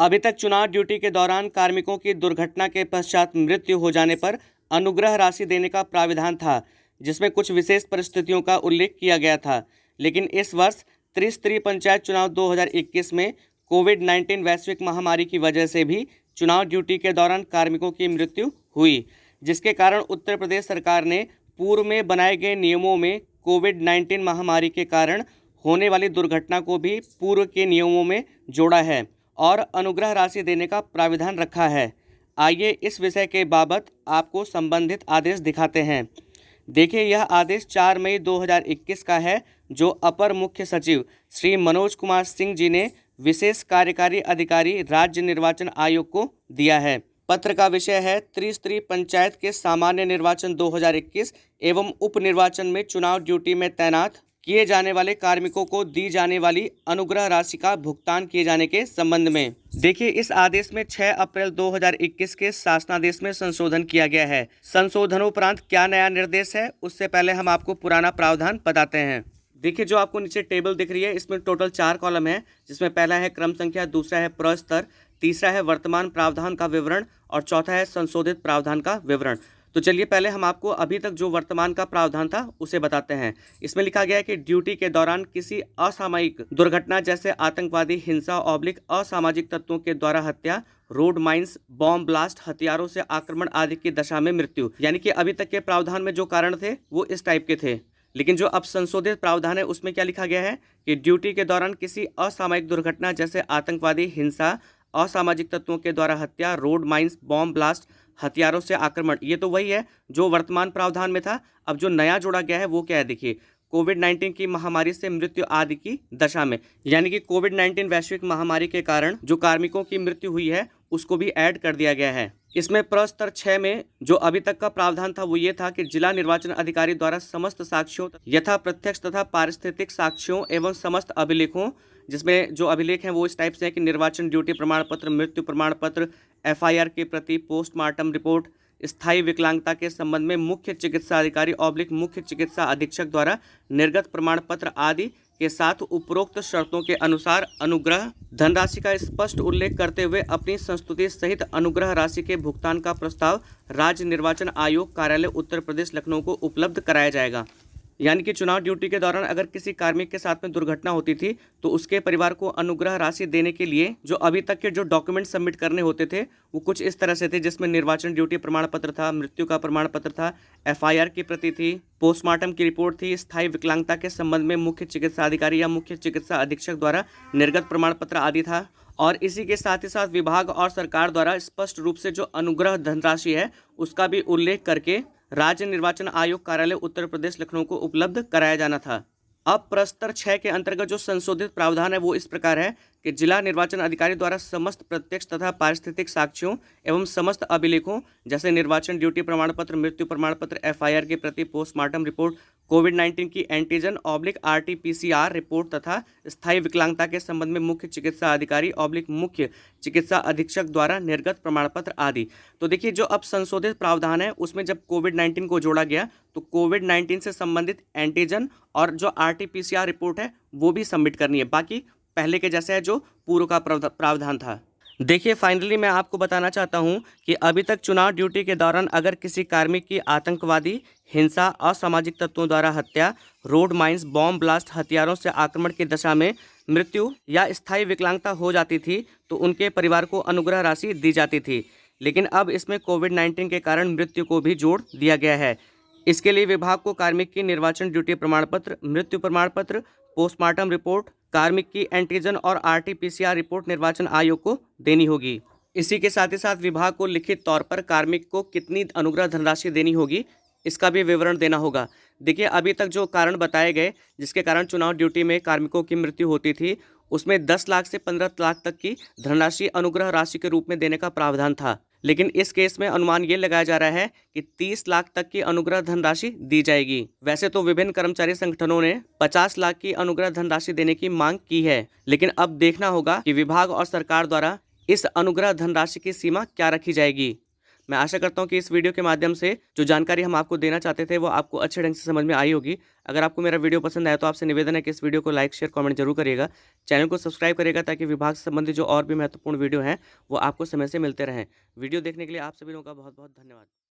अभी तक चुनाव ड्यूटी के दौरान कार्मिकों की दुर्घटना के पश्चात मृत्यु हो जाने पर अनुग्रह राशि देने का प्राविधान था, जिसमें कुछ विशेष परिस्थितियों का उल्लेख किया गया था। लेकिन इस वर्ष त्रिस्तरीय पंचायत चुनाव 2021 में कोविड-19 वैश्विक महामारी की वजह से भी चुनाव ड्यूटी के दौरान कार्मिकों की मृत्यु हुई, जिसके कारण उत्तर प्रदेश सरकार ने पूर्व में बनाए गए नियमों में कोविड-19 महामारी के कारण होने वाली दुर्घटना को भी पूर्व के नियमों में जोड़ा है और अनुग्रह राशि देने का प्राविधान रखा है। आइए इस विषय के बाबत आपको संबंधित आदेश दिखाते हैं। देखिए, यह आदेश 4 मई 2021 का है, जो अपर मुख्य सचिव श्री मनोज कुमार सिंह जी ने विशेष कार्यकारी अधिकारी राज्य निर्वाचन आयोग को दिया है। पत्र का विषय है त्रिस्तरीय पंचायत के सामान्य निर्वाचन 2021 एवं उप निर्वाचन में चुनाव ड्यूटी में तैनात किए जाने वाले कार्मिकों को दी जाने वाली अनुग्रह राशि का भुगतान किए जाने के संबंध में। देखिए, इस आदेश में 6 अप्रैल 2021 के शासनादेश में संशोधन किया गया है। संशोधनोपरांत क्या नया निर्देश है, उससे पहले हम आपको पुराना प्रावधान बताते हैं। देखिए, जो आपको नीचे टेबल दिख रही है, इसमें टोटल 4 कॉलम है, जिसमें पहला है क्रम संख्या, दूसरा है प्रस्तर, तीसरा है वर्तमान प्रावधान का विवरण और चौथा है संशोधित प्रावधान का विवरण। तो चलिए पहले हम आपको अभी तक जो वर्तमान का प्रावधान था उसे बताते हैं। इसमें लिखा गया है कि ड्यूटी के दौरान किसी असामयिक दुर्घटना जैसे आतंकवादी हिंसा / असामाजिक तत्वों के द्वारा हत्या, रोड माइंस, बॉम्ब ब्लास्ट, हथियारों से आक्रमण आदि की दशा में मृत्यु। यानी कि अभी तक के प्रावधान में जो कारण थे वो इस टाइप के थे, लेकिन जो अब संशोधित प्रावधान है उसमें क्या लिखा गया है कि ड्यूटी के दौरान किसी असामयिक दुर्घटना जैसे आतंकवादी हिंसा, असामाजिक तत्वों के द्वारा हत्या, रोड माइंस, बॉम्ब ब्लास्ट, हथियारों से आक्रमण, ये तो वही है जो वर्तमान प्रावधान में था। अब जो नया जोड़ा गया है वो क्या है, देखिए, कोविड-19 की महामारी से मृत्यु आदि की दशा में, यानी कि कोविड-19 वैश्विक महामारी के कारण जो कार्मिकों की मृत्यु हुई है उसको भी ऐड कर दिया गया है। इसमें प्रस्तर 6 में जो अभी तक का प्रावधान था वो ये था कि जिला निर्वाचन अधिकारी द्वारा समस्त साक्ष्यों यथा प्रत्यक्ष तथा पारिस्थितिक साक्ष्यों एवं समस्त अभिलेखों, जिसमें जो अभिलेख हैं वो इस टाइप से है कि निर्वाचन ड्यूटी प्रमाण पत्र, मृत्यु प्रमाण पत्र, FIR की प्रति, पोस्टमार्टम रिपोर्ट, स्थायी विकलांगता के संबंध में मुख्य चिकित्सा अधिकारी / मुख्य चिकित्सा अधीक्षक द्वारा निर्गत प्रमाण पत्र आदि के साथ उपरोक्त शर्तों के अनुसार अनुग्रह धनराशि का स्पष्ट उल्लेख करते हुए अपनी संस्तुति सहित अनुग्रह राशि के भुगतान का प्रस्ताव राज्य निर्वाचन आयोग कार्यालय उत्तर प्रदेश लखनऊ को उपलब्ध कराया जाएगा। यानी कि चुनाव ड्यूटी के दौरान अगर किसी कार्मिक के साथ में दुर्घटना होती थी तो उसके परिवार को अनुग्रह राशि देने के लिए जो अभी तक के जो डॉक्यूमेंट सबमिट करने होते थे वो कुछ इस तरह से थे, जिसमें निर्वाचन ड्यूटी प्रमाण पत्र था, मृत्यु का प्रमाण पत्र था, FIR की प्रति थी, पोस्टमार्टम की रिपोर्ट थी, स्थायी विकलांगता के संबंध में मुख्य चिकित्सा अधिकारी या मुख्य चिकित्सा अधीक्षक द्वारा निर्गत प्रमाण पत्र आदि था। और इसी के साथ ही साथ विभाग और सरकार द्वारा स्पष्ट रूप से जो अनुग्रह धनराशि है उसका भी उल्लेख करके राज्य निर्वाचन आयोग कार्यालय उत्तर प्रदेश लखनऊ को उपलब्ध कराया जाना था। अब प्रस्तर 6 के अंतर्गत जो संशोधित प्रावधान है वो इस प्रकार है कि जिला निर्वाचन अधिकारी द्वारा समस्त प्रत्यक्ष तथा पारिस्थितिक साक्ष्यों एवं समस्त अभिलेखों जैसे निर्वाचन ड्यूटी प्रमाण पत्र, मृत्यु प्रमाण पत्र, FIR की प्रति, पोस्टमार्टम रिपोर्ट, कोविड-19 की एंटीजन / RT-PCR रिपोर्ट तथा स्थायी विकलांगता के संबंध में मुख्य चिकित्सा अधिकारी / मुख्य चिकित्सा अधीक्षक द्वारा निर्गत प्रमाण पत्र आदि। तो देखिए, जो अब संशोधित प्रावधान है उसमें जब कोविड-19 को जोड़ा गया तो कोविड-19 से संबंधित एंटीजन और जो RT-PCR रिपोर्ट है वो भी सबमिट करनी है, बाकी पहले के जैसे है जो पूर्व का प्रावधान था। देखिए, फाइनली मैं आपको बताना चाहता हूं कि अभी तक चुनाव ड्यूटी के दौरान अगर किसी कार्मिक की आतंकवादी हिंसा, असामाजिक तत्वों द्वारा हत्या, रोड माइंस, बॉम्ब ब्लास्ट, हथियारों से आक्रमण की दशा में मृत्यु या स्थायी विकलांगता हो जाती थी तो उनके परिवार को अनुग्रह राशि दी जाती थी। लेकिन अब इसमें कोविड-19 के कारण मृत्यु को भी जोड़ दिया गया है। इसके लिए विभाग को कार्मिक की निर्वाचन ड्यूटी प्रमाण पत्र, मृत्यु प्रमाण पत्र, पोस्टमार्टम रिपोर्ट, कार्मिक की एंटीजन और RT-PCR रिपोर्ट निर्वाचन आयोग को देनी होगी। इसी के साथ ही साथ विभाग को लिखित तौर पर कार्मिक को कितनी अनुग्रह धनराशि देनी होगी इसका भी विवरण देना होगा। देखिए, अभी तक जो कारण बताए गए जिसके कारण चुनाव ड्यूटी में कार्मिकों की मृत्यु होती थी उसमें 10 लाख से 15 लाख तक की धनराशि अनुग्रह राशि के रूप में देने का प्रावधान था, लेकिन इस केस में अनुमान ये लगाया जा रहा है कि 30 लाख तक की अनुग्रह धनराशि दी जाएगी। वैसे तो विभिन्न कर्मचारी संगठनों ने 50 लाख की अनुग्रह धनराशि देने की मांग की है, लेकिन अब देखना होगा कि विभाग और सरकार द्वारा इस अनुग्रह धनराशि की सीमा क्या रखी जाएगी। मैं आशा करता हूँ कि इस वीडियो के माध्यम से जो जानकारी हम आपको देना चाहते थे वो आपको अच्छे ढंग से समझ में आई होगी। अगर आपको मेरा वीडियो पसंद आया तो आपसे निवेदन है कि इस वीडियो को लाइक शेयर कमेंट जरूर करिएगा, चैनल को सब्सक्राइब करिएगा ताकि विभाग से संबंधित जो और भी महत्वपूर्ण वीडियो हैं वो आपको समय से मिलते रहें। वीडियो देखने के लिए आप सभी लोगों का बहुत बहुत धन्यवाद।